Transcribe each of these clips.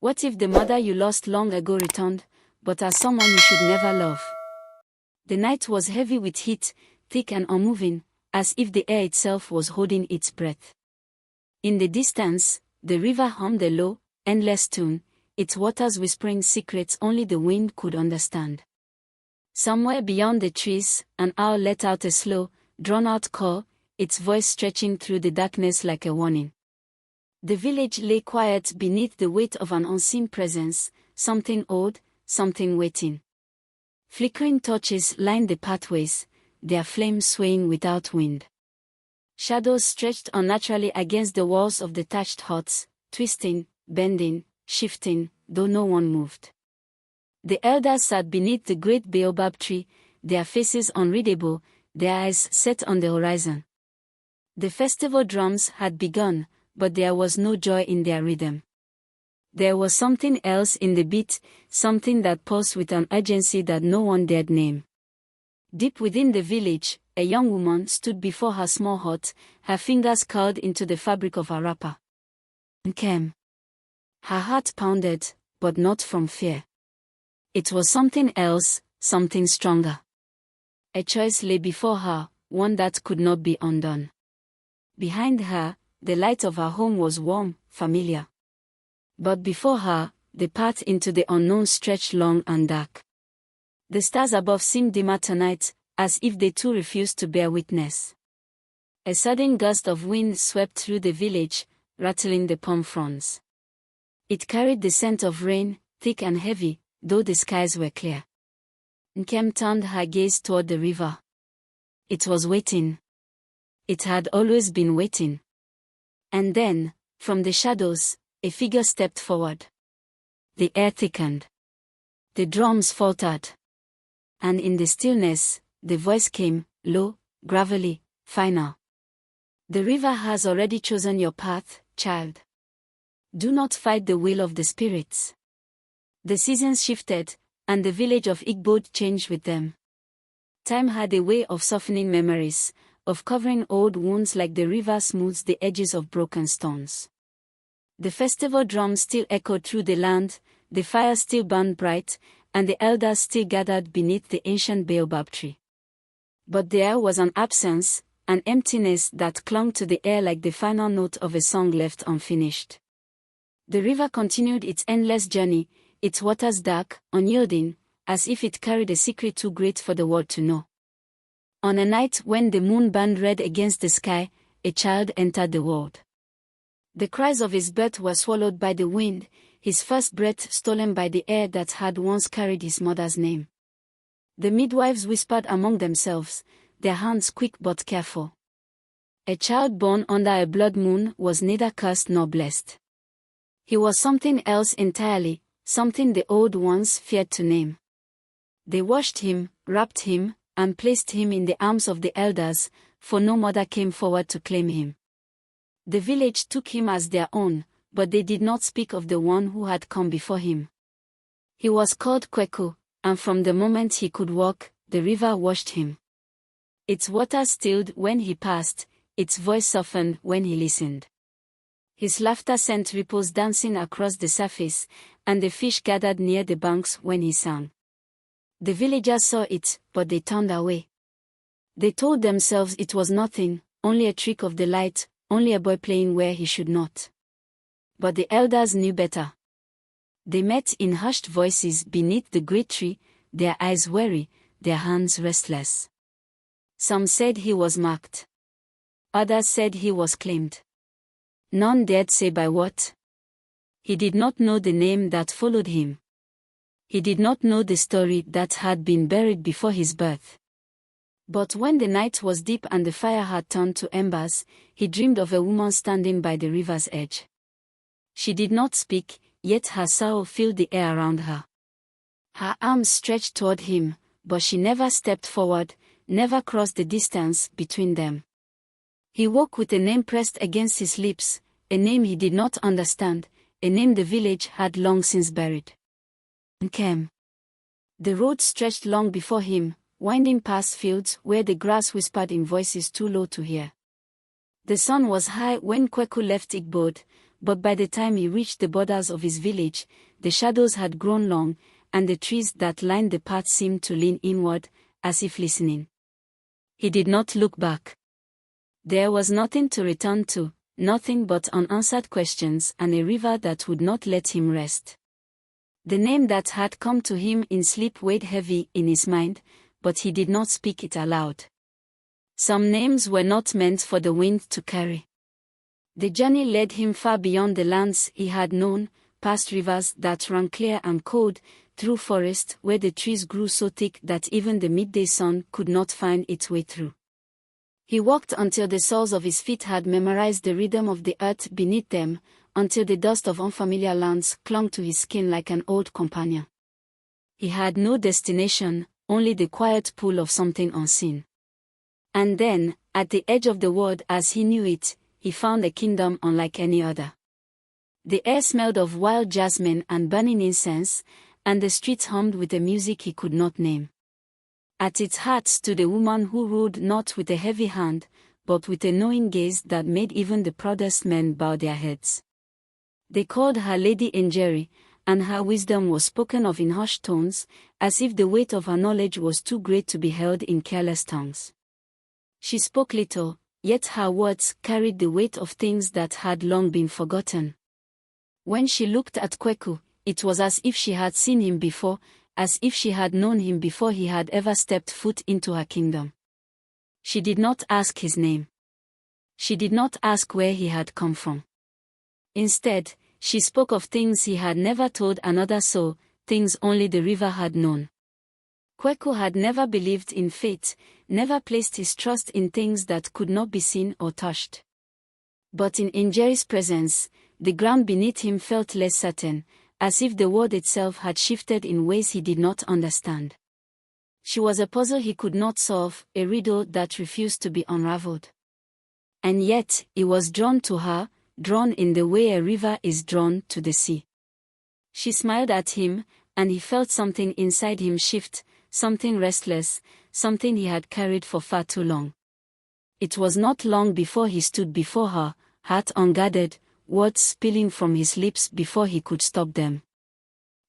What if the mother you lost long ago returned, but as someone you should never love? The night was heavy with heat, thick and unmoving, as if the air itself was holding its breath. In the distance, the river hummed a low, endless tune, its waters whispering secrets only the wind could understand. Somewhere beyond the trees, an owl let out a slow, drawn-out call, its voice stretching through the darkness like a warning. The village lay quiet beneath the weight of an unseen presence, something old, something waiting. Flickering torches lined the pathways, their flames swaying without wind. Shadows stretched unnaturally against the walls of the thatched huts, twisting, bending, shifting, though no one moved. The elders sat beneath the great baobab tree, their faces unreadable, their eyes set on the horizon. The festival drums had begun, but there was no joy in their rhythm. There was something else in the beat, something that pulsed with an urgency that no one dared name. Deep within the village, a young woman stood before her small hut, her fingers curled into the fabric of her wrapper. Came. Her heart pounded, but not from fear. It was something else, something stronger. A choice lay before her, one that could not be undone. Behind her, the light of her home was warm, familiar. But before her, the path into the unknown stretched long and dark. The stars above seemed dimmer tonight, as if they too refused to bear witness. A sudden gust of wind swept through the village, rattling the palm fronds. It carried the scent of rain, thick and heavy, though the skies were clear. Nkem turned her gaze toward the river. It was waiting. It had always been waiting. And then, from the shadows, a figure stepped forward. The air thickened. The drums faltered. And in the stillness, the voice came, low, gravelly, final. The river has already chosen your path, child. Do not fight the will of the spirits. The seasons shifted, and the village of Igbod changed with them. Time had a way of softening memories, of covering old wounds like the river smooths the edges of broken stones. The festival drums still echoed through the land, the fire still burned bright, and the elders still gathered beneath the ancient baobab tree. But there was an absence, an emptiness that clung to the air like the final note of a song left unfinished. The river continued its endless journey, its waters dark, unyielding, as if it carried a secret too great for the world to know. On a night when the moon burned red against the sky, a child entered the world. The cries of his birth were swallowed by the wind, his first breath stolen by the air that had once carried his mother's name. The midwives whispered among themselves, their hands quick but careful. A child born under a blood moon was neither cursed nor blessed. He was something else entirely, something the old ones feared to name. They washed him, wrapped him, and placed him in the arms of the elders, for no mother came forward to claim him. The village took him as their own, but they did not speak of the one who had come before him. He was called Kweku, and from the moment he could walk, the river washed him. Its water stilled when he passed, its voice softened when he listened. His laughter sent ripples dancing across the surface, and the fish gathered near the banks when he sang. The villagers saw it, but they turned away. They told themselves it was nothing, only a trick of the light, only a boy playing where he should not. But the elders knew better. They met in hushed voices beneath the great tree, their eyes weary, their hands restless. Some said he was marked. Others said he was claimed. None dared say by what. He did not know the name that followed him. He did not know the story that had been buried before his birth. But when the night was deep and the fire had turned to embers, he dreamed of a woman standing by the river's edge. She did not speak, yet her soul filled the air around her. Her arms stretched toward him, but she never stepped forward, never crossed the distance between them. He woke with a name pressed against his lips, a name he did not understand, a name the village had long since buried. Nkem. The road stretched long before him, winding past fields where the grass whispered in voices too low to hear. The sun was high when Kweku left Igbod, But by the time he reached the borders of his village, the shadows had grown long, and the trees that lined the path seemed to lean inward, as if listening. He did not look back. There was nothing to return to, nothing but unanswered questions and a river that would not let him rest. The name that had come to him in sleep weighed heavy in his mind, but he did not speak it aloud. Some names were not meant for the wind to carry. The journey led him far beyond the lands he had known, past rivers that ran clear and cold, through forests where the trees grew so thick that even the midday sun could not find its way through. He walked until the soles of his feet had memorized the rhythm of the earth beneath them, until the dust of unfamiliar lands clung to his skin like an old companion. He had no destination, only the quiet pull of something unseen. And then, at the edge of the world as he knew it, he found a kingdom unlike any other. The air smelled of wild jasmine and burning incense, and the streets hummed with a music he could not name. At its heart stood a woman who ruled not with a heavy hand, but with a knowing gaze that made even the proudest men bow their heads. They called her Lady Njeri, and her wisdom was spoken of in hushed tones, as if the weight of her knowledge was too great to be held in careless tongues. She spoke little, yet her words carried the weight of things that had long been forgotten. When she looked at Kweku, it was as if she had seen him before, as if she had known him before he had ever stepped foot into her kingdom. She did not ask his name. She did not ask where he had come from. Instead, she spoke of things he had never told another soul, things only the river had known. Kweku had never believed in fate, never placed his trust in things that could not be seen or touched. But in Njeri's presence, the ground beneath him felt less certain, as if the world itself had shifted in ways he did not understand. She was a puzzle he could not solve, a riddle that refused to be unraveled. And yet, he was drawn to her, drawn in the way a river is drawn to the sea. She smiled at him, and he felt something inside him shift, something restless, something he had carried for far too long. It was not long before he stood before her, heart unguarded, words spilling from his lips before he could stop them.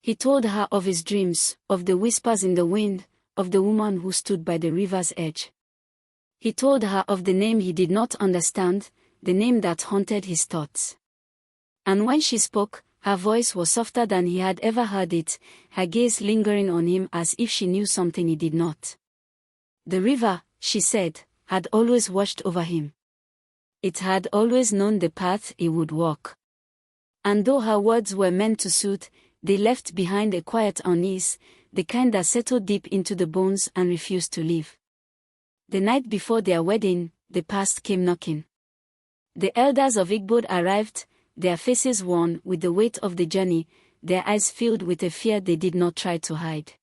He told her of his dreams, of the whispers in the wind, of the woman who stood by the river's edge. He told her of the name he did not understand, the name that haunted his thoughts. And when she spoke, her voice was softer than he had ever heard it, her gaze lingering on him as if she knew something he did not. The river, she said, had always watched over him. It had always known the path he would walk. And though her words were meant to soothe, they left behind a quiet unease, the kind that settled deep into the bones and refused to leave. The night before their wedding, the past came knocking. The elders of Igbo arrived, their faces worn with the weight of the journey, their eyes filled with a fear they did not try to hide.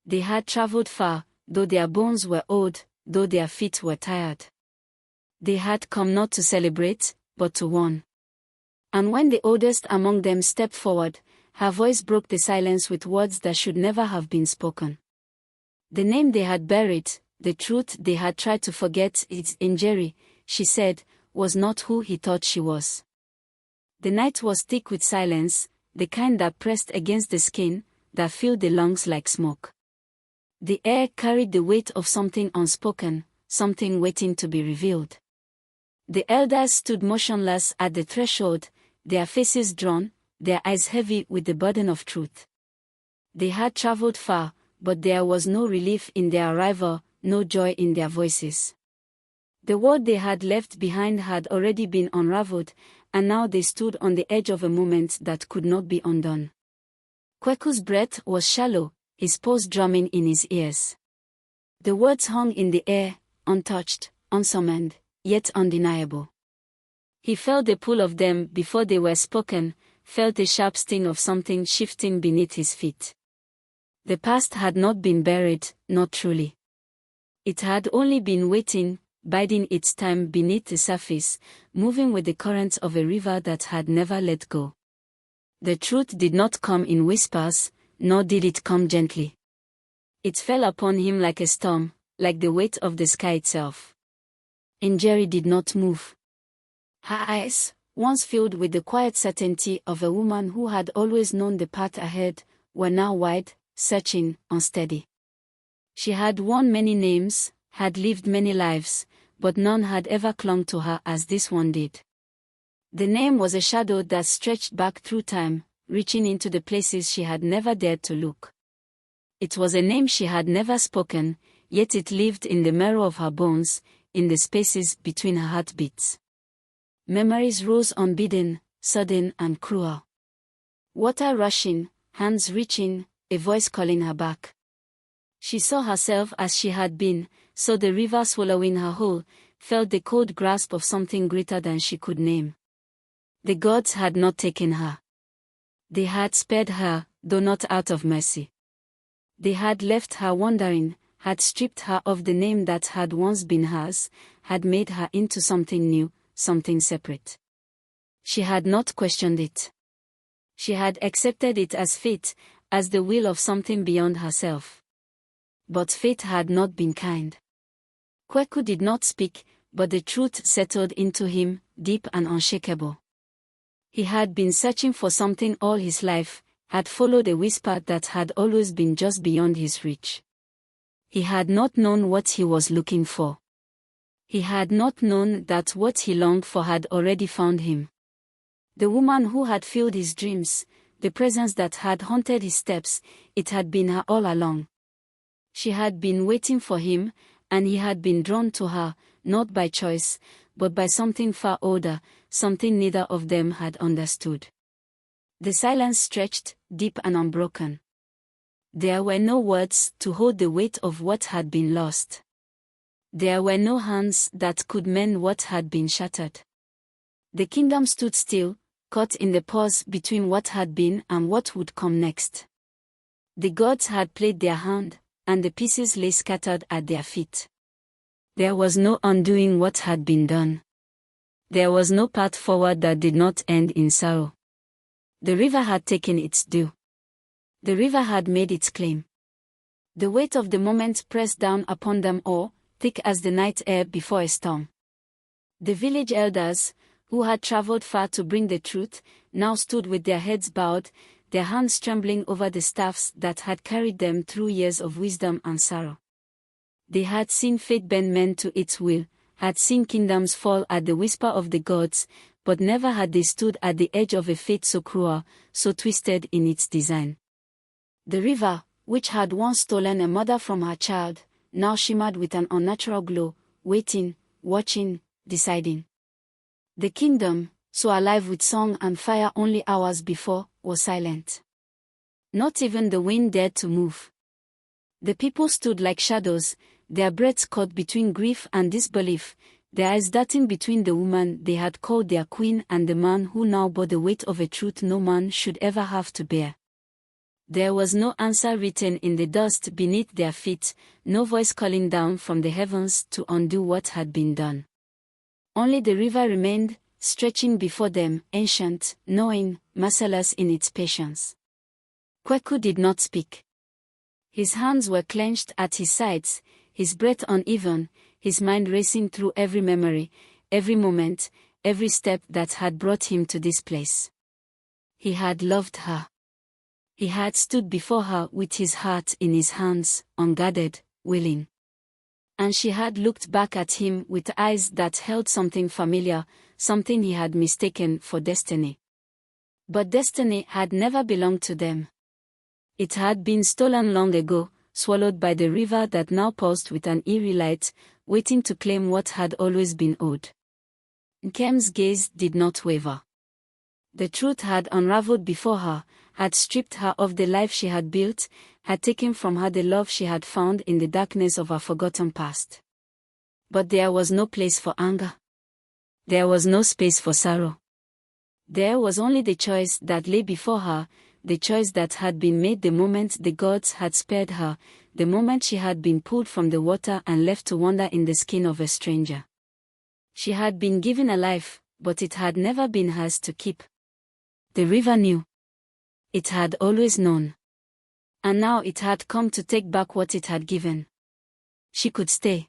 They had traveled far, though their bones were old, though their feet were tired. They had come not to celebrate, but to warn. And when the oldest among them stepped forward, her voice broke the silence with words that should never have been spoken. The name they had buried, the truth they had tried to forget, it's Njeri, she said, was not who he thought she was. The night was thick with silence, the kind that pressed against the skin, that filled the lungs like smoke. The air carried the weight of something unspoken, something waiting to be revealed. The elders stood motionless at the threshold, their faces drawn, their eyes heavy with the burden of truth. They had traveled far, but there was no relief in their arrival, no joy in their voices. The world they had left behind had already been unraveled, and now they stood on the edge of a moment that could not be undone. Kweku's breath was shallow, his pulse drumming in his ears. The words hung in the air, untouched, unsummoned, yet undeniable. He felt the pull of them before they were spoken, felt the sharp sting of something shifting beneath his feet. The past had not been buried, not truly. It had only been waiting, biding its time beneath the surface, moving with the currents of a river that had never let go. The truth did not come in whispers, nor did it come gently. It fell upon him like a storm, like the weight of the sky itself. Njeri did not move. Her eyes, once filled with the quiet certainty of a woman who had always known the path ahead, were now wide, searching, unsteady. She had worn many names, had lived many lives, but none had ever clung to her as this one did. The name was a shadow that stretched back through time, reaching into the places she had never dared to look. It was a name she had never spoken, yet it lived in the marrow of her bones, in the spaces between her heartbeats. Memories rose unbidden, sudden and cruel. Water rushing, hands reaching, a voice calling her back. She saw herself as she had been, saw the river swallowing her whole, felt the cold grasp of something greater than she could name. The gods had not taken her. They had spared her, though not out of mercy. They had left her wandering, had stripped her of the name that had once been hers, had made her into something new, something separate. She had not questioned it. She had accepted it as fate, as the will of something beyond herself. But fate had not been kind. Kweku did not speak, but the truth settled into him, deep and unshakable. He had been searching for something all his life, had followed a whisper that had always been just beyond his reach. He had not known what he was looking for. He had not known that what he longed for had already found him. The woman who had filled his dreams, the presence that had haunted his steps, it had been her all along. She had been waiting for him, and he had been drawn to her, not by choice, but by something far older, something neither of them had understood. The silence stretched, deep and unbroken. There were no words to hold the weight of what had been lost. There were no hands that could mend what had been shattered. The kingdom stood still, caught in the pause between what had been and what would come next. The gods had played their hand, and the pieces lay scattered at their feet. There was no undoing what had been done. There was no path forward that did not end in sorrow. The river had taken its due. The river had made its claim. The weight of the moment pressed down upon them all, thick as the night air before a storm. The village elders, who had traveled far to bring the truth, now stood with their heads bowed, their hands trembling over the staffs that had carried them through years of wisdom and sorrow. They had seen fate bend men to its will, had seen kingdoms fall at the whisper of the gods, but never had they stood at the edge of a fate so cruel, so twisted in its design. The river, which had once stolen a mother from her child, now shimmered with an unnatural glow, waiting, watching, deciding. The kingdom, so alive with song and fire only hours before, was silent. Not even the wind dared to move. The people stood like shadows, their breaths caught between grief and disbelief, their eyes darting between the woman they had called their queen and the man who now bore the weight of a truth no man should ever have to bear. There was no answer written in the dust beneath their feet, no voice calling down from the heavens to undo what had been done. Only the river remained, stretching before them, ancient, knowing, merciless in its patience. Kweku did not speak. His hands were clenched at his sides, his breath uneven, his mind racing through every memory, every moment, every step that had brought him to this place. He had loved her. He had stood before her with his heart in his hands, unguarded, willing. And she had looked back at him with eyes that held something familiar, something he had mistaken for destiny. But destiny had never belonged to them. It had been stolen long ago, swallowed by the river that now pulsed with an eerie light, waiting to claim what had always been owed. Nkem's gaze did not waver. The truth had unraveled before her, had stripped her of the life she had built, had taken from her the love she had found in the darkness of her forgotten past. But there was no place for anger. There was no space for sorrow. There was only the choice that lay before her, the choice that had been made the moment the gods had spared her, the moment she had been pulled from the water and left to wander in the skin of a stranger. She had been given a life, but it had never been hers to keep. The river knew. It had always known. And now it had come to take back what it had given. She could stay.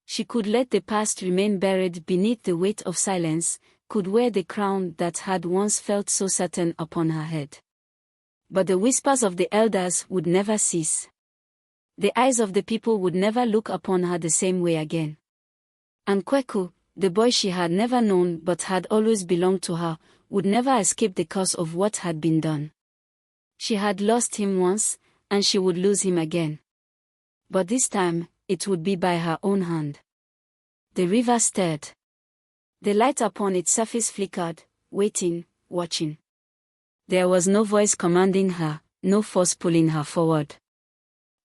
She could let the past remain buried beneath the weight of silence, could wear the crown that had once felt so certain upon her head. But the whispers of the elders would never cease. The eyes of the people would never look upon her the same way again. And Kweku, the boy she had never known but had always belonged to her, would never escape the curse of what had been done. She had lost him once, and she would lose him again. But this time, it would be by her own hand. The river stirred. The light upon its surface flickered, waiting, watching. There was no voice commanding her, no force pulling her forward.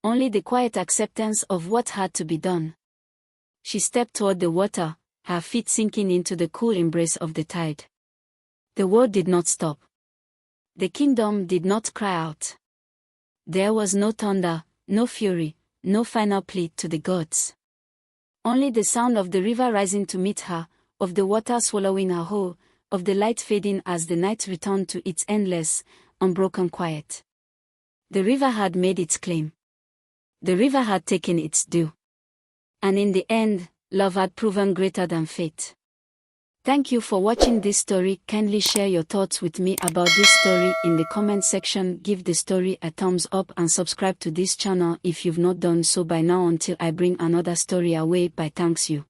Only the quiet acceptance of what had to be done. She stepped toward the water, her feet sinking into the cool embrace of the tide. The world did not stop. The kingdom did not cry out. There was no thunder, no fury, no final plea to the gods. Only the sound of the river rising to meet her, of the water swallowing her whole, of the light fading as the night returned to its endless, unbroken quiet. The river had made its claim. The river had taken its due. And in the end, love had proven greater than fate. Thank you for watching this story. Kindly share your thoughts with me about this story in the comment section. Give the story a thumbs up and subscribe to this channel if you've not done so by now until I bring another story away. Bye. Thanks you.